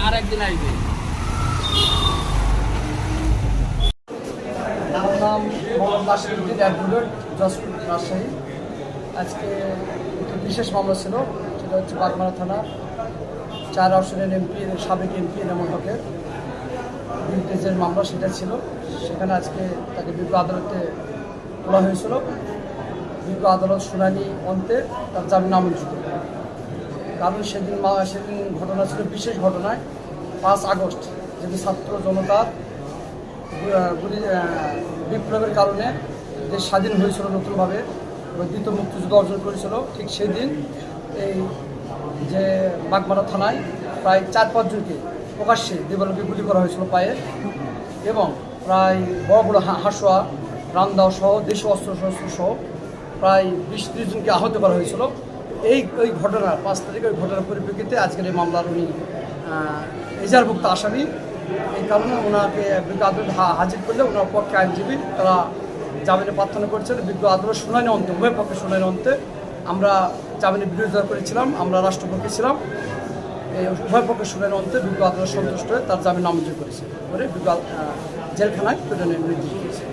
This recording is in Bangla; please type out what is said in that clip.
আরেকদিন আসবে। আমার নাম মোহাম্মদ নাসিরউদ্দিন অ্যাডভোকেট, যশোর, রাজশাহী। আজকে একটি বিশেষ মামলা ছিল, সেটা হচ্ছে বাগমারা থানা 4 আসনের এমপি, সাবেক এমপি এনামুল হকের বিরুদ্ধে যে মামলা সেটা ছিল। সেখানে আজকে তাকে বিজ্ঞ আদালতে তোলা হয়েছিল। বিজ্ঞ আদালত শুনানি অন্তে তার জামিন নামঞ্জুর করে। কারণ সেদিন ঘটনা ছিল বিশেষ ঘটনায় 5 আগস্ট, যেদিন ছাত্র জনতার বিপ্লবের কারণে দেশ স্বাধীন হয়েছিল নতুনভাবে, দ্বিতীয় মুক্তিযুদ্ধ অর্জন করেছিল। ঠিক সেই দিন এই যে বাগমারা থানায় প্রায় 4-5 জনকে প্রকাশ্যে দিবালোকে গুলি করা হয়েছিল পায়ে, এবং প্রায় বড় বড় হাসুয়া, রান্দাও সহ দেশীয় অস্ত্রশস্ত্র সহ প্রায় 20-30 জনকে আহত করা হয়েছিল। এই ঘটনার 5 তারিখে ওই ঘটনার পরিপ্রেক্ষিতে আজকের এই মামলার উনি এজাহারভুক্ত আসামি। এই কারণে ওনাকে বিজ্ঞ আদালত হাজির করলে ওনার পক্ষে আইনজীবী তারা জামিনে প্রার্থনা করেছেন। বিজ্ঞ আদালত শুনানি অন্তে, উভয় পক্ষে শুনানি অন্তে আমরা জামিনের বিরোধিতা করেছিলাম, আমরা রাষ্ট্রপক্ষে ছিলাম। এই উভয় পক্ষের শুনানি অন্তে বিজ্ঞ আদালত সন্তুষ্ট হয়ে তার জামিন নামঞ্জুর করেছে, করে বিজ্ঞ জেলখানায় প্রেরণের নির্দেশ দিয়েছে।